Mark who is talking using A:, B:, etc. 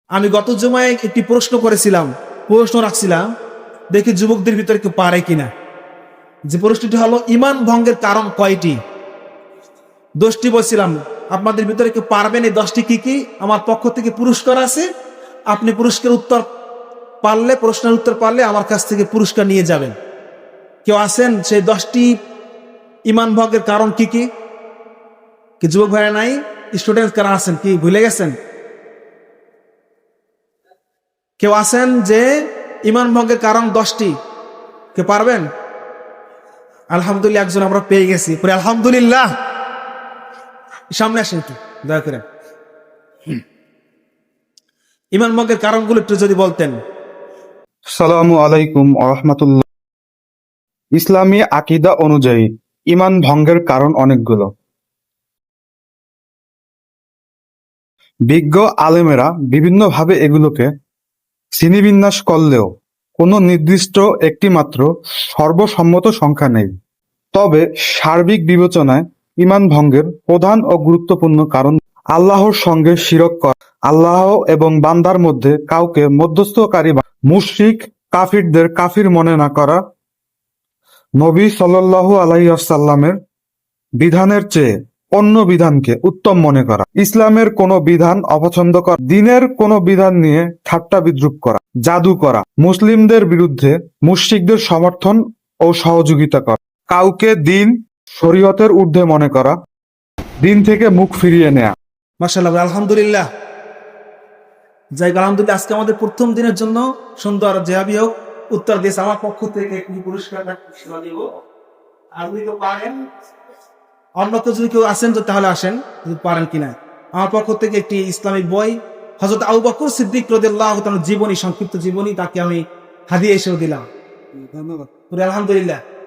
A: আমি গত জুমায় একটি প্রশ্ন রাখছিলাম, দেখি যুবকদের ভিতরে কেউ পারে কিনা। যে প্রশ্নটি হলো, ইমান ভঙ্গের কারণ কয়টি? 10টি বলছিলাম, আপনাদের ভিতরে কেউ পারবেন এই 10টি কি কি? আমার পক্ষ থেকে পুরস্কার আছে, আপনি প্রশ্নের উত্তর পারলে আমার কাছ থেকে পুরস্কার নিয়ে যাবেন। কেউ আছেন সেই 10টি ইমান ভঙ্গের কারণ কি কি? কি যুবক ভাইরা নাই? স্টুডেন্ট কারা আছেন, কি ভুলে গেছেন? কেউ আছেন যে ইমান ভঙ্গের কারণ 10টি? কে পারবেন? আলহামদুলিল্লাহ, একজন আমরা পেয়ে গেছি। পরে আলহামদুলিল্লাহ। সামনে আসেন একটু দয়া করে। ইমান ভঙ্গের কারণগুলো একটু যদি বলতেন।
B: সালামু আলাইকুম আহমতুল্লাহ। ইসলামী আকিদা অনুযায়ী ঈমান ভঙ্গের কারণ অনেকগুলো। বিজ্ঞ আলেমেরা বিভিন্নভাবে এগুলোকে শ্রেণীবিন্যাস করলেও কোনো নির্দিষ্ট একটি মাত্র সর্বসম্মত সংখ্যা নেই। তবে সার্বিক বিবেচনায় ঈমান ভঙ্গের প্রধান ও গুরুত্বপূর্ণ কারণ: আল্লাহর সঙ্গে শিরক করা, আল্লাহ এবং বান্দার মধ্যে কাউকে মধ্যস্থকারী মুশরিক কাফিরদের কাফির মনে না করা, নবী সাল্লাল্লাহু আলাইহি ওয়াসাল্লামের বিধানের চেয়ে অন্য বিধানকে উত্তম মনে করা, ইসলামের কোনো বিধান অপছন্দ করা, দ্বীনের কোনো বিধান নিয়ে ঠাট্টা বিদ্রূপ করা, জাদু করা, মুসলিমদের বিরুদ্ধে মুশরিকদের সমর্থন ও সহযোগিতা করা, কাউকে দ্বীন শরীয়তের ঊর্ধ্বে মনে করা, দ্বীন থেকে মুখ ফিরিয়ে নেয়া।
A: মাশাআল্লাহ, আলহামদুলিল্লাহ। যাই আলহামদুলিল্লাহ, আজকে আমাদের প্রথম দিনের জন্য সুন্দর যেভাবে হোক উত্তর দিয়েছে। আমার পক্ষ থেকে একটি পুরস্কার দিব। আর যদি কেউ পারেন, অন্য কেউ যদি কেউ আসেন তো তাহলে আসেন, যদি পারেন কিনা। আমার পক্ষ থেকে একটি ইসলামিক বই, হযরত আবু বকর সিদ্দিক রাদিয়াল্লাহু তাআলার জীবনী, সংক্ষিপ্ত জীবনী, তাকে আমি হাদিয়া হিসেবে দিলাম। ধন্যবাদ। আলহামদুলিল্লাহ।